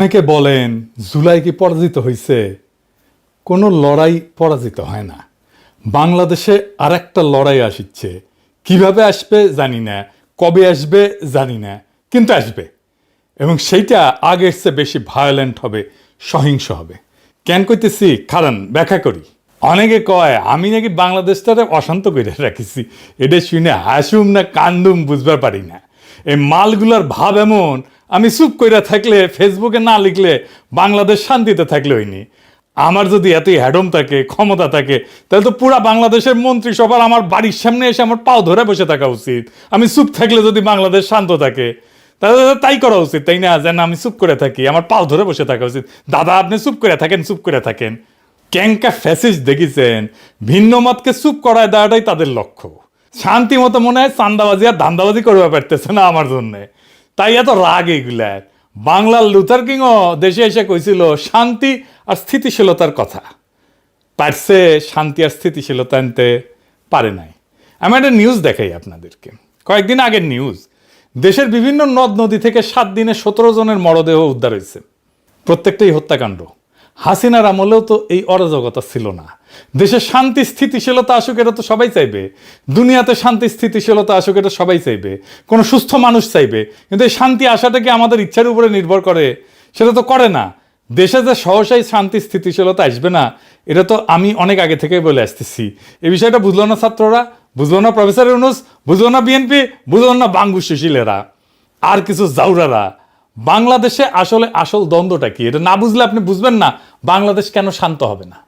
অনেকে বলেন জুলাই কি পরাজিত হয়েছে? কোনো লড়াই পরাজিত হয় না। বাংলাদেশে আর একটা লড়াই আসছে। কিভাবে আসবে জানি না, কবে আসবে জানি না, কিন্তু আসবে। এবং সেইটা আগের চেয়ে বেশি ভায়োলেন্ট হবে, সহিংস হবে। কেন কইতেছি কারণ ব্যাখ্যা করি। অনেকে কয় আমি নাকি বাংলাদেশটারে অশান্ত করে রাখিছি। এটা শুনে হাসুম না কান্দুম বুঝবার পারি না। এই মালগুলার ভাব এমন, আমি চুপ কইরা থাকলে, ফেসবুকে না লিখলে বাংলাদেশ শান্তিতে থাকলে হইনি। আমার যদি এতই হ্যাডম থাকে, ক্ষমতা থাকে, তাহলে তো পুরা বাংলাদেশের মন্ত্রিসভার আমার বাড়ির সামনে এসে আমার পাও ধরে বসে থাকা উচিত। আমি চুপ থাকলে যদি বাংলাদেশ শান্ত থাকে, তাহলে তাই করা উচিত, তাই না? যেন আমি চুপ করে থাকি, আমার পাও ধরে বসে থাকা উচিত। দাদা আপনি চুপ করে থাকেন, চুপ করে থাকেন। ক্যাঙ্কা ফ্যাসিস্ট দেখিছেন, ভিন্ন মতকে চুপ করায় দেওয়াটাই তাদের লক্ষ্য। শান্তি মতো মনে হয় চান্দাবাজি আর ধান্দাবাজি করবে পারতেছে না আমার জন্যে, তাই এত রাগ এগুলার। বাংলার লুথার কিংও দেশে এসে কইছিল শান্তি আর স্থিতিশীলতার কথা, পারছে শান্তি আর স্থিতিশীলতা আনতে পারে নাই। আমি একটা নিউজ দেখাই আপনাদেরকে, কয়েকদিন আগের নিউজ। দেশের বিভিন্ন নদ নদী থেকে 7 দিনে 17 জনের মরদেহ উদ্ধার হয়েছে। প্রত্যেকটাই হত্যাকাণ্ড। হাসিনার আমলেও তো এই অরাজকতা ছিল না। দেশে শান্তি স্থিতিশীলতা আসুক, এটা তো সবাই চাইবে। দুনিয়াতে শান্তি স্থিতিশীলতা আসুক, এটা সবাই চাইবে, কোনো সুস্থ মানুষ চাইবে। কিন্তু এই শান্তি আসাটা কি আমাদের ইচ্ছার উপরে নির্ভর করে? সেটা তো করে না। দেশে যে সহসাই শান্তি স্থিতিশীলতা আসবে না, এটা তো আমি অনেক আগে থেকেই বলে আসতেছি। এই বিষয়টা বুঝলো না ছাত্ররা, বুঝলো না প্রফেসর ইউনূস, বুঝলো না বিএনপি, বুঝলো না বাঙ্গু সুশীলেরা আর কিছু জাউরারা। বাংলাদেশে আসলে আসল দ্বন্দ্বটা কি, এটা না বুঝলে আপনি বুঝবেন না বাংলাদেশ কেন শান্ত হবে না।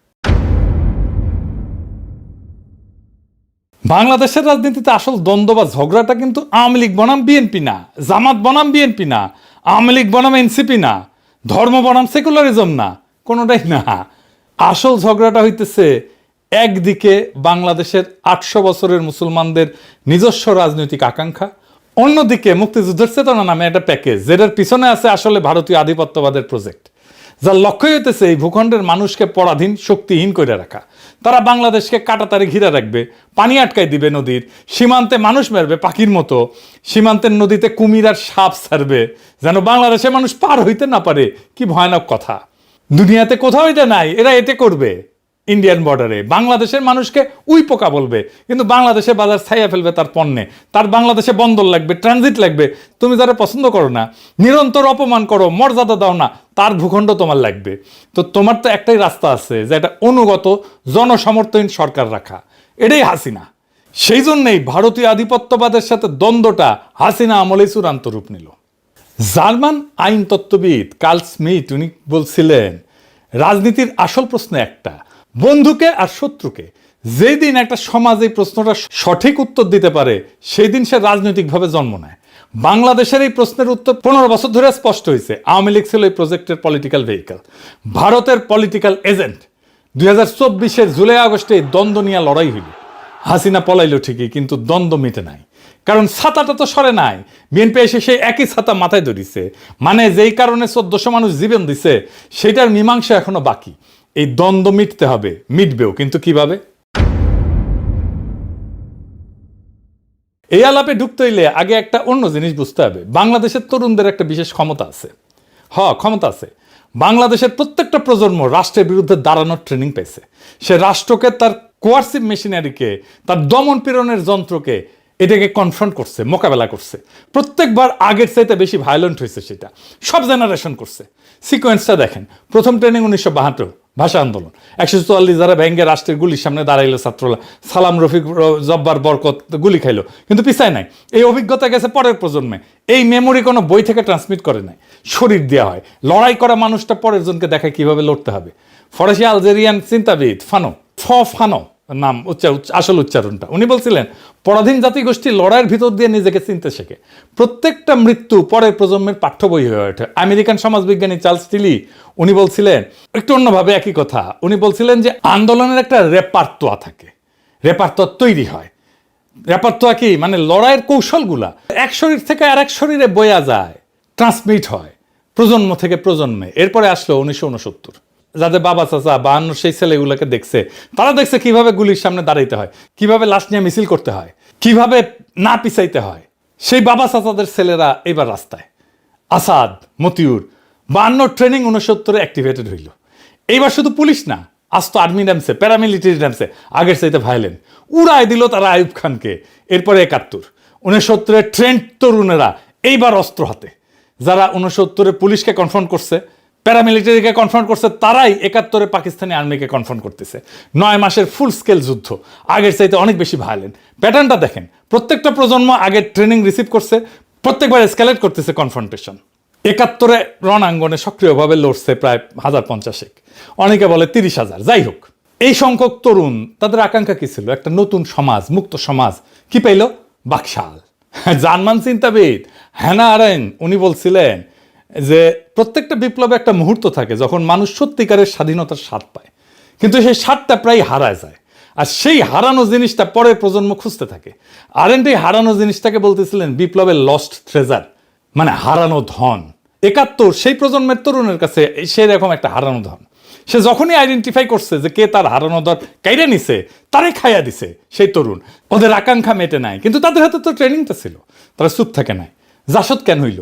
বাংলাদেশের রাজনীতিতে আসল দ্বন্দ্ব বা ঝগড়াটা কিন্তু আওয়ামী লীগ বনাম বিএনপি না, জামাত বনাম বিএনপি না, আওয়ামী লীগ বনাম এনসিপি না, ধর্ম বনাম সেকুলারিজম না, কোনোটাই না। আসল ঝগড়াটা হইতেছে একদিকে বাংলাদেশের 800 বছরের মুসলমানদের নিজস্ব রাজনৈতিক আকাঙ্ক্ষা, অন্যদিকে মুক্তিযুদ্ধের চেতনা নামে একটা প্যাকেজ, যেটার পিছনে আছে আসলে ভারতীয় আধিপত্যবাদের প্রজেক্ট, যার লক্ষ্যই হইতেছে এই ভূখণ্ডের মানুষকে পরাধীন, শক্তিহীন করে রাখা। তারা বাংলাদেশকে কাঁটাতারে ঘিরে রাখবে, পানি আটকায় দিবে নদীর, সীমান্তে মানুষ মারবে পাখির মতো, সীমান্তের নদীতে কুমির আর সাপ ছাড়বে, যেন বাংলাদেশের মানুষ পার হইতে না পারে। কি ভয়ানক কথা! দুনিয়াতে কোথাও এটা নাই। এরা এতে করবে ইন্ডিয়ান বর্ডারে, বাংলাদেশের মানুষকে উই পোকা বলবে, কিন্তু বাংলাদেশে বাজার ছাইয়া ফেলবে তার পণ্যে। তার বাংলাদেশে বন্দর লাগবে, ট্রানজিট লাগবে। তুমি যারা পছন্দ করো না, নিরন্তর অপমান করো, মর্যাদা দাও না, তার ভূখণ্ড তোমার লাগবে। তো তোমার তো একটাই রাস্তা আছে, যে এটা অনুগত জনসমর্থনহীন সরকার রাখা। এটাই হাসিনা। সেই জন্যেই ভারতীয় আধিপত্যবাদের সাথে দ্বন্দ্বটা হাসিনা আমলেই চূড়ান্ত রূপ নিল। জার্মান আইন তত্ত্ববিদ কার্ল স্মিথ উনি বলছিলেন, রাজনীতির আসল প্রশ্ন একটা, বন্ধুকে আর শত্রুকে। যেই দিন একটা সমাজ এই প্রশ্নটা সঠিক উত্তর দিতে পারে, সেই দিন সে রাজনৈতিকভাবে জন্ম নেয়। বাংলাদেশের এই প্রশ্নের উত্তর 15 বছর ধরে স্পষ্ট হয়েছে। আওয়ামী লীগ ছিল এই প্রজেক্টের পলিটিক্যাল ভেহিকল, ভারতের পলিটিক্যাল এজেন্ট। 2024-এর জুলাই আগস্টে এই দ্বন্দ্ব নিয়ে লড়াই হইল। হাসিনা পলাইল ঠিকই, কিন্তু দ্বন্দ্ব মিটে নাই। কারণ ছাতাটা তো সরে নাই। বিএনপি এসে সেই একই ছাতা মাথায় ধরিছে। মানে যেই কারণে 1400 মানুষ জীবন দিছে, সেটার মীমাংসা এখনো বাকি। এই দ্বন্দ্ব মিটতে হবে, মিটবেও, কিন্তু কিভাবে? এই আলাপে ঢুকতে হইলে আগে একটা অন্য জিনিস বুঝতে হবে। বাংলাদেশের তরুণদের একটা বিশেষ ক্ষমতা আছে। ক্ষমতা আছে। বাংলাদেশের প্রত্যেকটা প্রজন্ম রাষ্ট্রের বিরুদ্ধে দাঁড়ানোর ট্রেনিং পেয়েছে। সে রাষ্ট্রকে, তার কোয়ার্সিভ মেশিনারিকে, তার দমন পীড়নের যন্ত্রকে, এটাকে কনফ্রন্ট করছে, মোকাবেলা করছে। প্রত্যেকবার আগের চাইতে বেশি ভায়োলেন্ট হয়েছে সেটা। সব জেনারেশন করছে। সিকোয়েন্সটা দেখেন। প্রথম ট্রেনিং 1972, ভাষা আন্দোলন। 144 যারা ব্যাঙ্গে রাষ্ট্রের গুলির সামনে দাঁড়াইলো ছাত্ররা, সালাম, রফিক, জব্বার, বরকত গুলি খাইলো, কিন্তু পিছায় নাই। এই অভিজ্ঞতা গেছে পরের প্রজন্মে। এই মেমোরি কোনো বই থেকে ট্রান্সমিট করে নাই, শরীর দেওয়া হয়। লড়াই করা মানুষটা পরের জনকে দেখায় কিভাবে লড়তে হবে। ফরাসি আলজেরিয়ান চিন্তাবিদ ফানো নাম আসল উচ্চারণটা, উনি বলছিলেন, পরাধীন জাতিগোষ্ঠী লড়াইয়ের ভিতর দিয়ে নিজেকে চিনতে শেখে। প্রত্যেকটা মৃত্যু পরের প্রজন্মের পাঠ্য বই হয়ে ওঠে। আমেরিকান সমাজবিজ্ঞানী চার্লস টিলি উনি বলছিলেন একটু অন্যভাবে একই কথা। উনি বলছিলেন যে আন্দোলনের একটা রেপার্তোয়া থাকে, রেপার্তোয়া তৈরি হয়। রেপার্তোয়া কি? মানে লড়াইয়ের কৌশলগুলা এক শরীর থেকে আর এক শরীরে বয়া যায়, ট্রান্সমিট হয় প্রজন্ম থেকে প্রজন্মে। এরপরে আসলো 1969, যাদের বাবা চাচা বা অন্য সেই ছেলেগুলোকে দেখছে, তারা দেখছে কিভাবে গুলির সামনে দাঁড়াইতে হয়, কিভাবে লাশ নিয়ে মিছিল করতে হয়, কিভাবে না পিছাইতে হয়। সেই বাবা চাচাদের ছেলেরা এবার রাস্তায়। আসাদ, মতিউর, 52 ট্রেনিং 69 অ্যাক্টিভেটেড হইল। এইবার শুধু পুলিশ না, আজ তো আর্মি নামছে, প্যারামিলিটারি নামছে, আগের চাইতে ভায়োলেন্ট। উড়াই দিল তারা আইয়ুব খানকে। এরপরে 71 69 ট্রেন্ড তরুণেরা এইবার অস্ত্র হাতে। যারা 69 পুলিশকে কনফ্রন্ট করছে, প্যারামিলিটারিকে কনফ্রন্ট করছে, তারাই 71 পাকিস্তানি আর্মিকে কনফ্রন্ট করতেছে। 9 মাসের ফুল স্কেল যুদ্ধ, আগের চাইতে অনেক বেশি ভায়োলেন্ট। প্যাটার্নটা দেখেন, প্রত্যেকটা প্রজন্ম আগের ট্রেনিং রিসিভ করছে, প্রত্যেকবার এসকেলেট করতেছে কনফ্রন্টেশন। 71 রণাঙ্গনে সক্রিয়ভাবে লড়ছে প্রায় 1050, অনেকে বলে 30,000। যাই হোক, এই সংখ্যক তরুণ, তাদের আকাঙ্ক্ষা কি ছিল? একটা নতুন সমাজ, মুক্ত সমাজ। কি পাইল? বাকশাল। জার্মান চিন্তাবিদ হ্যানা আরেন্ট উনি বলছিলেন যে প্রত্যেকটা বিপ্লবে একটা মুহূর্ত থাকে যখন মানুষ সত্যিকারের স্বাধীনতার স্বাদ পায়, কিন্তু সেই স্বাদটা প্রায় হারায় যায়, আর সেই হারানো জিনিসটা পরের প্রজন্ম খুঁজতে থাকে। আরেন্ট এই হারানো জিনিসটাকে বলতেছিলেন বিপ্লবের লস্ট ট্রেজার, মানে হারানো ধন। 71 সেই প্রজন্মের তরুণের কাছে সেই রকম একটা হারানো ধন। সে যখনই আইডেন্টিফাই করছে যে কে তার হারানো ধন কাইরে নিছে, তারে খাইয়া দিছে সেই তরুণ। ওদের আকাঙ্ক্ষা মেটে নাই, কিন্তু তাদের হাতে তো ট্রেনিংটা ছিল, তারা চুপ থাকে নাই। জাসদ কেন হইল?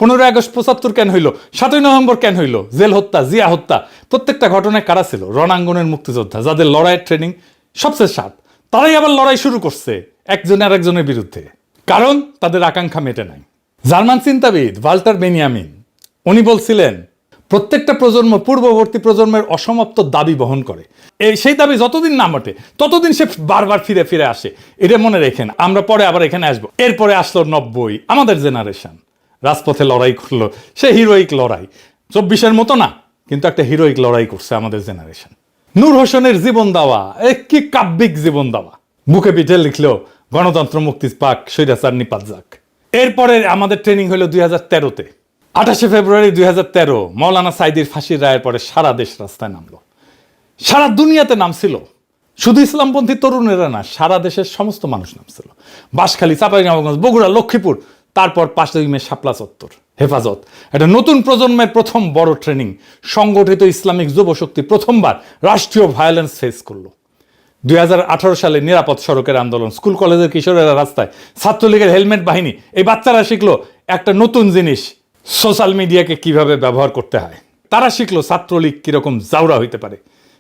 15 আগস্ট 75 কেন হইল? 7ই নভেম্বর কেন হইল? জেল হত্যা, জিয়া হত্যা, প্রত্যেকটা ঘটনায় কারা ছিল? রণাঙ্গনের মুক্তিযোদ্ধা, যাদের লড়াইয়ের ট্রেনিং সবচেয়ে সাত। তারাই আবার লড়াই শুরু করছে একজনের আরেকজনের বিরুদ্ধে, কারণ তাদের আকাঙ্ক্ষা মেটে নাই। জার্মান চিন্তাবিদ ওয়াল্টার বেনিয়ামিন উনি বলছিলেন প্রত্যেকটা প্রজন্ম পূর্ববর্তী প্রজন্মের অসমাপ্ত দাবি বহন করে। সেই দাবি যতদিন না মটে ততদিন সে বারবার ফিরে ফিরে আসে। এটা মনে রেখেন, আমরা পরে আবার এখানে আসবো। এরপরে আসলো 90, আমাদের জেনারেশন রাজপথে লড়াই করলো, সে হিরোইক লড়াই। 24-এর মতো না, কিন্তু একটা হিরোইক লড়াই করছে আমাদের জেনারেশন। নূর হোসেনের জীবন দেওয়া, কি কাব্যিক জীবন দেওয়া, বুকে পিঠে লিখলো গণতন্ত্র মুক্তি পাক, স্বৈরাচার নিপাত যাক। এরপরে আমাদের ট্রেনিং হলো 2013-তে। 28 ফেব্রুয়ারি 2013 মৌলানা সাইদির ফাঁসির রায়ের পরে সারা দেশ রাস্তায় নামলো, সারা দুনিয়াতে নামছিল। শুধু ইসলামপন্থী তরুণেরা না, সারা দেশের সমস্ত মানুষ নামছিল। বাঁশখালী, চাঁপাইনবাবগঞ্জ, বগুড়া, লক্ষ্মীপুর, তারপর 5ই মে শাপলা চত্বর, হেফাজত। একটা নতুন প্রজন্মের প্রথম বড় ট্রেনিং। সংগঠিত ইসলামিক যুবশক্তি প্রথমবার রাষ্ট্রীয় ভায়োলেন্স ফেস করলো। 2018 সালে নিরাপদ সড়কের আন্দোলন, স্কুল কলেজের কিশোরেরা রাস্তায়, ছাত্রলীগের হেলমেট বাহিনী, এই বাচ্চারা শিখলো একটা নতুন জিনিস, সোশ্যাল মিডিয়াকে কিভাবে ব্যবহার করতে হয়। তারা শিখলো ছাত্রলীগ কিরকম জাউরা হইতে পারে,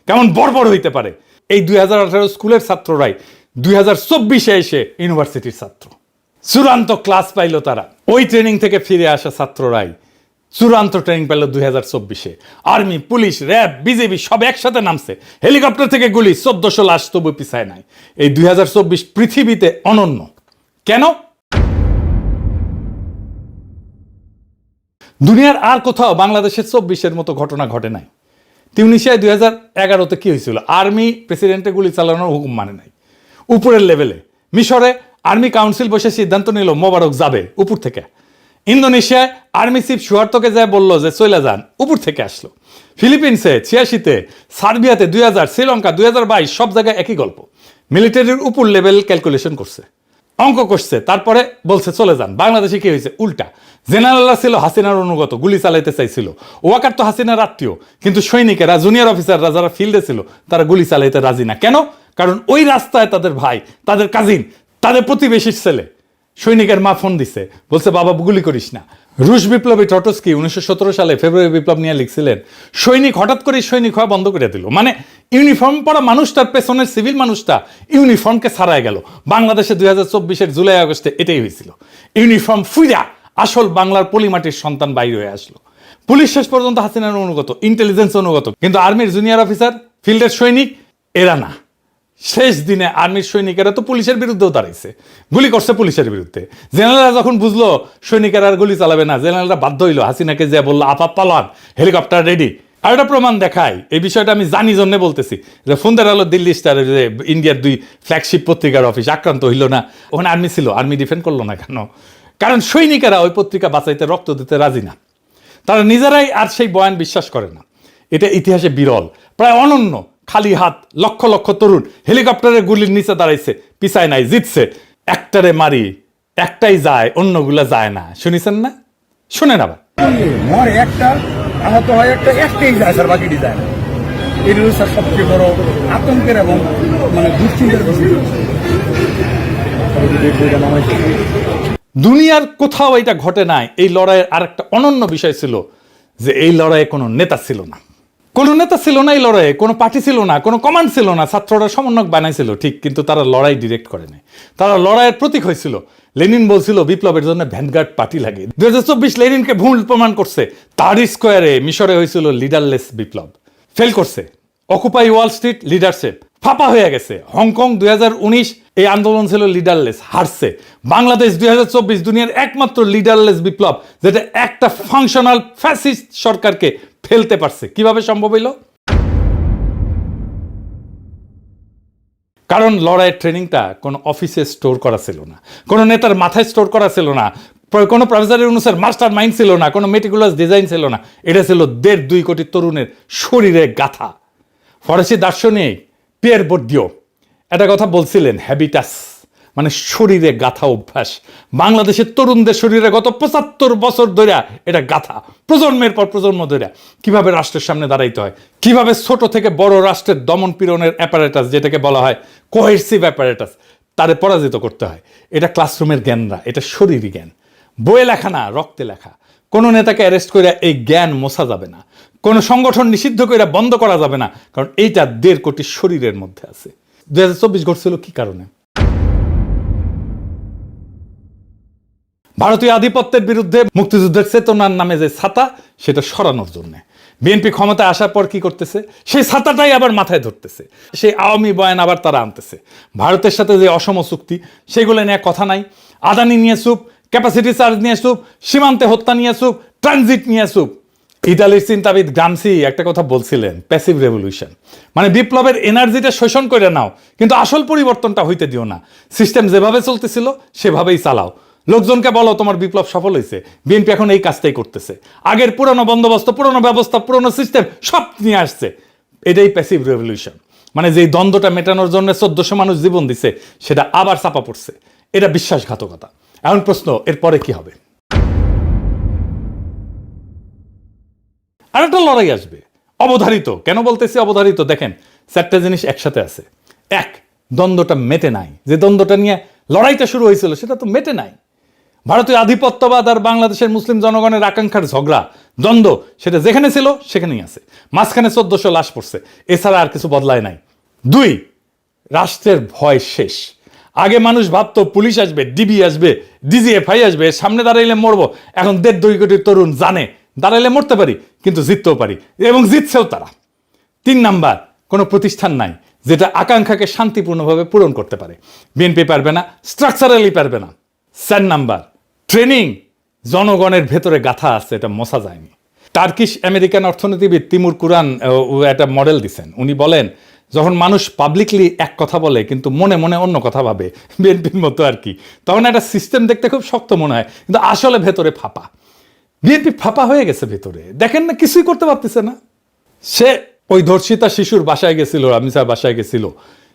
কেমন বর্বর হইতে পারে। এই 2018 স্কুলের ছাত্ররাই 2024-এ এসে ইউনিভার্সিটির ছাত্র। চূড়ান্ত ক্লাস পাইল তারা। ওই ট্রেনিং থেকে ফিরে আসা ছাত্ররাই চূড়ান্ত ট্রেনিং পেল 2024-এ। আর্মি, পুলিশ, র্যাব, বিজেপি সব একসাথে নামছে। হেলিকপ্টার থেকে গুলি, 1400 লাশ তবু পিছায় নাই। এই 2024 পৃথিবীতে অনন্য। কেন? দুনিয়ার আর কোথাও বাংলাদেশের 24-এর মতো ঘটনা ঘটে নাই। তিউনিসিয়ায় 2011-তে কি হয়েছিল? আর্মি প্রেসিডেন্টে গুলি চালানোর হুকুম মানে নাই, উপরের লেভেলে। মিশরে আর্মি কাউন্সিল বসে সিদ্ধান্ত নিল মোবারক যাবে, উপর থেকে। ইন্দোনেশিয়ায় আর্মি চিফ সুহার্তোকে যায় বললো যে চলে যান, উপর থেকে আসলো। ফিলিপিন্সে 86-তে, সার্বিয়াতে 2000, শ্রীলঙ্কা 2022, সব জায়গায় একই গল্প। মিলিটারির উপর লেভেল ক্যালকুলেশন করছে, অঙ্ক করছে, তারপরে বলছে চলে যান। বাংলাদেশে কি হয়েছে? উল্টা। জেনারেলরা ছিল হাসিনার অনুগত, গুলি চালাইতে চাইছিল। ওয়াকার তো হাসিনার আত্মীয়, কিন্তু সৈনিকেরা, জুনিয়র অফিসাররা যারা ফিল্ডে ছিল, তারা গুলি চালাইতে রাজি না। কেন? কারণ ওই রাস্তায় তাদের ভাই, তাদের কাজিন, তাদের প্রতিবেশীর ছেলে। সৈনিকের মা ফোন দিছে, বলছে বাবা গুলি করিস না। রুশ বিপ্লবী ট্রটস্কি 1917 সালে ফেব্রুয়ারি বিপ্লব নিয়ে লিখছিলেন, সৈনিক হঠাৎ করে সৈনিক হওয়া বন্ধ করে দিল। মানে ইউনিফর্ম পরা মানুষটার পেছনের সিভিল মানুষটা ইউনিফর্মকে ছাড়াই গেল। বাংলাদেশে 2024-এর জুলাই আগস্টে এটাই হয়েছিল। ইউনিফর্ম ফুইরা আসল বাংলার পলিমাটির সন্তান বাইরে হয়ে আসলো। পুলিশ শেষ পর্যন্ত হাসিনার অনুগত, ইন্টেলিজেন্স অনুগত, কিন্তু আর্মির জুনিয়র অফিসার, ফিল্ডের সৈনিক, এরা না। শেষ দিনে আর্মির সৈনিকেরা তো পুলিশের বিরুদ্ধেও দাঁড়াইছে, গুলি করছে পুলিশের বিরুদ্ধে। জেনারেলরা যখন বুঝলো সৈনিকেরা আর গুলি চালাবে না, জেনারেলরা বাধ্য হইলো, হাসিনাকে যে বললো আপাত পালান, হেলিকপ্টার রেডি। আর একটা প্রমাণ দেখায়, এই বিষয়টা আমি জানি জন্য বলতেছি, যে ফোনদের আলো দিল্লি স্টারের যে ইন্ডিয়ার 2 ফ্ল্যাগশিপ পত্রিকার অফিস আক্রান্ত হইল না, ওখানে আর্মি ছিল, আর্মি ডিফেন্ড করলো না কেন? কারণ সৈনিকেরা ওই পত্রিকা বাঁচাইতে, রক্ত দিতে রাজি না। তারা নিজেরাই আর সেই বয়ান বিশ্বাস করে না। এটা ইতিহাসে বিরল, প্রায় অনন্য। খালি হাত লক্ষ লক্ষ তরুণ হেলিকপ্টারের গুলির নিচে দাঁড়াইছে, পিছায় নাই, জিতছে। একটারে মারি, একটাই যায়, অন্যগুলা যায় না। শুনেছেন না? শুনেন আবার। একটা আহত হয়, একটাই যায় স্যার, বাকিটি যায় না। এই স্যার সবচেয়ে বড় আতঙ্কের এবং মানে দুশ্চিন্তার বিষয়। দুনিয়ার কোথাও এটা ঘটে নাই। এই লড়াইয়ের আরেকটা অনন্য বিষয় ছিল যে এই লড়াইয়ে কোনো নেতা ছিল না, কোনো নেতা ছিল না এই লড়াইয়ে, কোনো পার্টি ছিল না, কোনো কমান্ড ছিল না। ছাত্ররা সমন্বয়ক বানাইছিল ঠিক, কিন্তু তারা লড়াই ডিরেক্ট করে নাই, তারা লড়াইয়ের প্রতীক হয়েছিল। লেনিন বলছিল বিপ্লবের জন্য ভ্যানগার্ড পার্টি লাগে। 2024 লেনিনকে ভুল প্রমাণ করছে। তারি স্কোয়ারে মিশরে হয়েছিল লিডারলেস বিপ্লব, ফেল করছে। অকুপাই ওয়াল স্ট্রিট লিডারশিপ ফাঁপা হয়ে গেছে। হংকং 2019 এই আন্দোলন ছিল লিডারলেস, হারছে। বাংলাদেশ 2024 দুনিয়ার একমাত্র লিডারলেস বিপ্লব যেটা একটা ফাংশনাল ফ্যাসিস্ট সরকারকে ফেলতে পারছে। কিভাবে সম্ভব হইল? কারণ লড়াইয়ের ট্রেনিংটা কোনো অফিসে স্টোর করা ছিল না, কোনো নেতার মাথায় স্টোর করা ছিল না, কোনো প্রফেসর ইউনূসের মাস্টার মাইন্ড ছিল না, কোনো মেটিকুলাস ডিজাইন ছিল না। এটা ছিল 1.5-2 কোটি তরুণের শরীরে গাথা। ফরাসি দার্শনিক পিয়ের বোর্দিও একটা কথা বলছিলেন, হ্যাবিটাস মানে শরীরে গাথা অভ্যাস। বাংলাদেশের তরুণদের শরীরে গত 75 বছর ধরে এটা গাথা, প্রজন্মের পর প্রজন্ম ধরে কিভাবে রাষ্ট্রের সামনে দাঁড়াইতে হয়, কিভাবে ছোট থেকে বড় রাষ্ট্রের দমন পীড়নের অ্যাপারেটাস, যেটাকে বলা হয় কোহেসিভ অ্যাপারেটাস, তারে পরাজিত করতে হয়। এটা ক্লাসরুমের জ্ঞান না, এটা শরীরী জ্ঞান, বইয়ে লেখা না, রক্তে লেখা। কোনো নেতাকে অ্যারেস্ট করে এই জ্ঞান মোছা যাবে না, কোনো সংগঠন নিষিদ্ধ করে বন্ধ করা যাবে না, কারণ এইটা 1.5 কোটি শরীরের মধ্যে আছে। 2024 ঘটছিল কি কারণে? ভারতীয় আধিপত্যের বিরুদ্ধে মুক্তিযুদ্ধের চেতনার নামে যে ছাতা, সেটা সরানোর জন্য বিএনপি ক্ষমতায় আসার পর কি করতেছে? সেই ছাতাটাই আবার মাথায় ধরতেছে, সেই আওয়ামী বয়ান আবার তারা আনতেছে। ভারতের সাথে যে অসম চুক্তি, সেগুলো নিয়ে কথা নাই। আদানি নিয়ে চুপ, ক্যাপাসিটি চার্জ নিয়ে চুপ, সীমান্তে হত্যা নিয়ে চুপ, ট্রানজিট নিয়ে চুপ। ইতালির চিন্তাবিদ গ্রামসি একটা কথা বলছিলেন, প্যাসিভ রেভলিউশন, মানে বিপ্লবের এনার্জিটা শোষণ করে নাও, কিন্তু আসল পরিবর্তনটা হইতে দিও না। সিস্টেম যেভাবে চলতেছিল সেভাবেই চালাও। লোকজনকে বলো তোমার বিপ্লব সফল হয়েছে। বিএনপি এখন এই কাজটাই করতেছে। আগের পুরনো বন্দোবস্ত, পুরনো ব্যবস্থা, পুরনো সিস্টেম সব নিয়ে আসছে। এটাই প্যাসিভ রেভলিউশন, মানে যেই দ্বন্দ্বটা মেটানোর জন্য 1400 মানুষ জীবন দিছে, সেটা আবার চাপা পড়ছে। এটা বিশ্বাসঘাতকতা। এখন প্রশ্ন, এরপরে কি হবে? আর একটা লড়াই আসবে, অবধারিত। কেন বলতেছি অবধারিত? দেখেন, 4টা জিনিস একসাথে আছে। এক, দ্বন্দ্বটা মেটে নাই। যে দ্বন্দ্বটা নিয়ে লড়াইটা শুরু হয়েছিল সেটা তো মেটে নাই। ভারতীয় আধিপত্যবাদ আর বাংলাদেশের মুসলিম জনগণের আকাঙ্ক্ষার ঝগড়া, দ্বন্দ্ব, সেটা যেখানে ছিল সেখানেই আছে। মাঝখানে 1400 লাশ পড়ছে, এছাড়া আর কিছু বদলায় নাই। 2, রাষ্ট্রের ভয় শেষ। আগে মানুষ ভাবতো পুলিশ আসবে, ডিবি আসবে, ডিজিএফআই আসবে, সামনে দাঁড়াইলে মরবো। এখন 1.5-2 কোটি তরুণ জানে দাঁড়াইলে মরতে পারি, কিন্তু জিততেও পারি, এবং জিতছেও তারা। 3 নাম্বার, কোনো প্রতিষ্ঠান নাই যেটা আকাঙ্ক্ষাকে শান্তিপূর্ণভাবে পূরণ করতে পারে। বিএনপি পারবে না, স্ট্রাকচারালি পারবে না। 4 নাম্বার, ট্রেনিং জনগণের ভেতরে গাথা আছে, এটা মোছা যায়নি। টার্কিশ আমেরিকান অর্থনীতিবিদ তিমুর কুরান একটা মডেল দিচ্ছেন। উনি বলেন, যখন মানুষ পাবলিকলি এক কথা বলে কিন্তু মনে মনে অন্য কথা ভাবে, বিএনপির মতো আর কি, তখন একটা সিস্টেম দেখতে খুব শক্ত মনে হয়, কিন্তু আসলে ভেতরে ফাঁপা। বিএনপি ফাঁপা হয়ে গেছে ভেতরে, দেখেন না, কিছুই করতে পারতেছে না। সে ওই ধর্ষিতা শিশুর বাসায় গেছিল, রামিসার বাসায় গেছিল,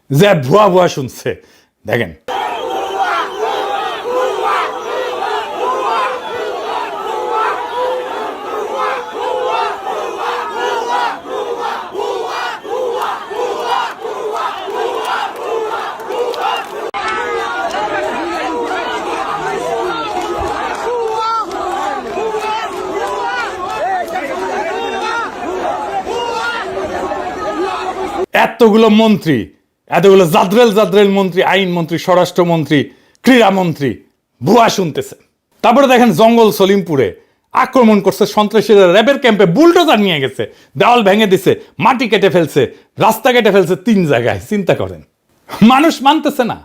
যে ভুয়া ভুয়া শুনছে। দেখেন, এতগুলো মন্ত্রী, এতগুলো জাদ্রেল মন্ত্রী, আইন মন্ত্রী, স্বরাষ্ট্রমন্ত্রী, ক্রীড়ামন্ত্রী ভুয়া শুনতেছে। তারপরে দেখেন জঙ্গল সলিমপুরে আক্রমণ করছে সন্ত্রাসীরা, র্যাবের ক্যাম্পে বুলডোজার নিয়ে গেছে, দেওয়াল ভেঙে দিছে, মাটি কেটে ফেলছে, রাস্তা কেটে ফেলছে 3 জায়গায়। চিন্তা করেন, মানুষ মানতেছে না,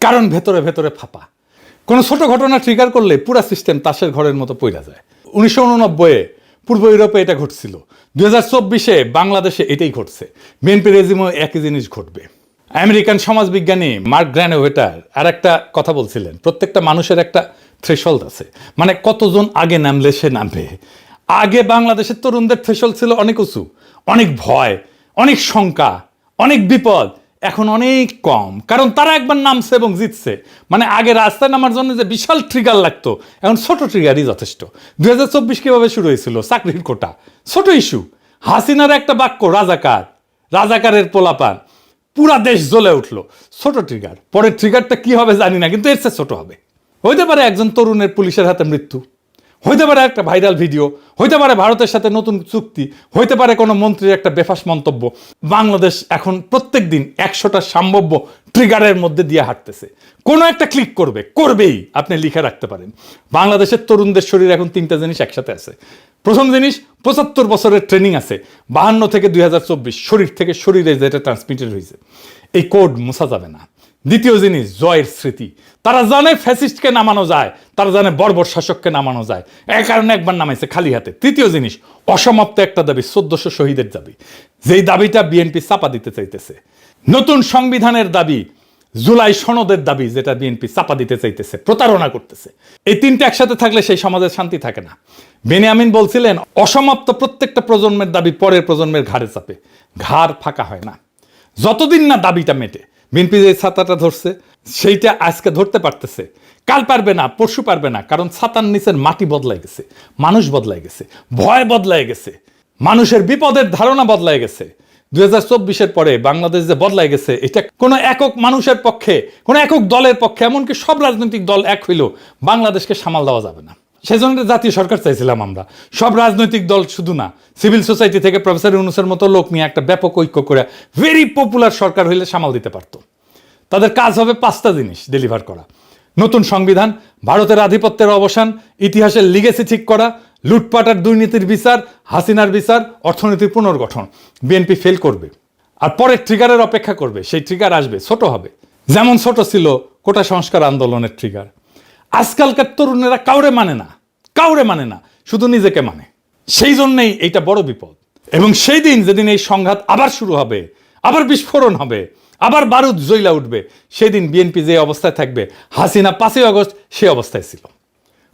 কারণ ভেতরে ভেতরে ফাঁপা। কোনো ছোট ঘটনা ট্রিগার করলে পুরা সিস্টেম তাসের ঘরের মতো পইরা যায়। 1989-এ পূর্ব ইউরোপে এটা ঘটছিল, 2024-এ বাংলাদেশে এটাই ঘটছে। বিএনপি রেজিমেও একই জিনিস ঘটবে। আমেরিকান সমাজবিজ্ঞানী মার্ক গ্র্যানোভেটার আর একটা কথা বলছিলেন, প্রত্যেকটা মানুষের একটা থ্রেশহোল্ড আছে, মানে কতজন আগে নামলে সে নামবে। আগে বাংলাদেশের তরুণদের থ্রেশহোল্ড ছিল অনেক উঁচু, অনেক ভয়, অনেক শঙ্কা, অনেক বিপদ। এখন অনেক কম, কারণ তারা একবার নামছে এবং জিতছে। মানে আগে রাস্তায় নামার জন্য যে বিশাল ট্রিগার লাগতো, এখন ছোট ট্রিগারই যথেষ্ট। 2024 কিভাবে শুরু হয়েছিল? চাকরির কোটা, ছোট ইস্যু। হাসিনার একটা বাক্য, রাজাকার, রাজাকারের পোলাপান, পুরা দেশ জ্বলে উঠলো, ছোট ট্রিগার। পরের ট্রিগারটা কি হবে জানি না, কিন্তু এর চেয়ে ছোট হবে। হইতে পারে একজন তরুণের পুলিশের হাতে মৃত্যু, হইতে পারে একটা ভাইরাল ভিডিও, হইতে পারে ভারতের সাথে নতুন চুক্তি, হইতে পারে কোনো মন্ত্রীর একটা বেফাস মন্তব্য। বাংলাদেশ এখন প্রত্যেক দিন 100টা সম্ভাব্য ট্রিগারের মধ্যে দিয়ে হাঁটতেছে। কোনো একটা ক্লিক করবেই, আপনি লিখে রাখতে পারেন। বাংলাদেশের তরুণদের শরীর এখন 3টা জিনিস একসাথে আছে। প্রথম জিনিস, 75 বছরের ট্রেনিং আছে, 52 থেকে 2024 শরীর থেকে শরীরে যেটা ট্রান্সমিটেড হয়েছে, এই কোড মোছা যাবে না। দ্বিতীয় জিনিস, জয়ের স্মৃতি। তারা জানে ফ্যাসিস্টকে নামানো যায়, তারা জানে বর্বর শাসককে নামানো যায়, এই কারণে একবার নামাইছে খালি হাতে। তৃতীয় জিনিস, অসমাপ্ত একটা দাবি, 1400 শহীদের দাবি, যেই দাবিটা বিএনপি চাপা দিতে চাইতেছে। নতুন সংবিধানের দাবি, জুলাই সনদের দাবি, যেটা বিএনপি চাপা দিতে চাইতেছে, প্রতারণা করতেছে। এই তিনটা একসাথে থাকলে সেই সমাজের শান্তি থাকে না। বেনিয়ামিন বলছিলেন, অসমাপ্ত প্রত্যেকটা প্রজন্মের দাবি পরের প্রজন্মের ঘাড়ে চাপে, ঘাড় ফাঁকা হয় না। যতদিন না দাবিটা মেটে, বিএনপি যে ছাতাটা ধরছে সেইটা আজকে ধরতে পারতেছে, কাল পারবে না, পরশু পারবে না, কারণ ছাতার নিচের মাটি বদলাই গেছে, মানুষ বদলাই গেছে, ভয় বদলাই গেছে, মানুষের বিপদের ধারণা বদলাই গেছে। 2024-এর পরে বাংলাদেশ যে বদলাই গেছে, এটা কোনো একক মানুষের পক্ষে, কোনো একক দলের পক্ষে, এমনকি সব রাজনৈতিক দল এক হইলেও বাংলাদেশকে সামাল দেওয়া যাবে না। সেজন্য জাতীয় সরকার চাইছিলাম আমরা, সব রাজনৈতিক দল শুধু না, সিভিল সোসাইটি থেকে প্রফেসর ইউনূসের মতো লোক নিয়ে একটা ব্যাপক ঐক্য করে ভেরি পপুলার সরকার হইলে সামাল দিতে পারতো। তাদের কাজ হবে 5টা জিনিস ডেলিভার করা: নতুন সংবিধান, ভারতের আধিপত্যের অবসান, ইতিহাসের লিগেসি ঠিক করা, লুটপাট আর দুর্নীতির বিচার, হাসিনার বিচার, অর্থনীতির পুনর্গঠন। বিএনপি ফেল করবে, আর পরের ট্রিগারের অপেক্ষা করবে। সেই ট্রিগার আসবে, ছোট হবে, যেমন ছোট ছিল কোটা সংস্কার আন্দোলনের ট্রিগার। আজকালকার তরুণেরা কাউরে মানে না, শুধু নিজেকে মানে। সেই জন্যই এইটা বড় বিপদ। এবং সেই দিন যেদিন এই সংঘাত আবার শুরু হবে, আবার বিস্ফোরণ হবে, আবার বারুদ জ্বলা উঠবে, সেদিন বিএনপি যে অবস্থায় থাকবে, হাসিনা 5ই আগস্ট সে অবস্থায় ছিল।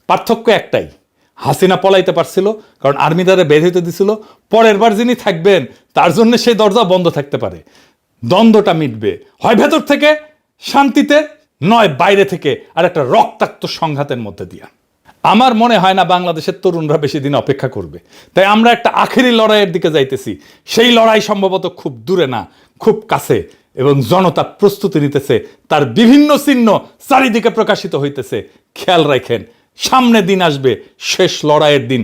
পার্থক্য একটাই, হাসিনা পলাইতে পারছিল কারণ আর্মি দ্বারা বের হইতে দিছিল। পরের বার যিনি থাকবেন তার জন্য সেই দরজা বন্ধ থাকতে পারে। দ্বন্দ্বটা মিটবে হয় ভেতর থেকে শান্তিতে, নয় বাইরে থেকে আর একটা রক্তাক্ত সংঘাতের মধ্যে দিয়া। আমার মনে হয় না বাংলাদেশের তরুণরা বেশি দিন অপেক্ষা করবে। তাই আমরা একটা আখেরি লড়াইয়ের দিকে যাইতেছি। সেই লড়াই সম্ভবত খুব দূরে না, খুব কাছে, এবং জনতা প্রস্তুতি নিতেছে, তার বিভিন্ন চিহ্ন চারিদিকে প্রকাশিত হইতেছে। খেয়াল রাখেন, সামনে দিন আসবে, শেষ লড়াইয়ের দিন।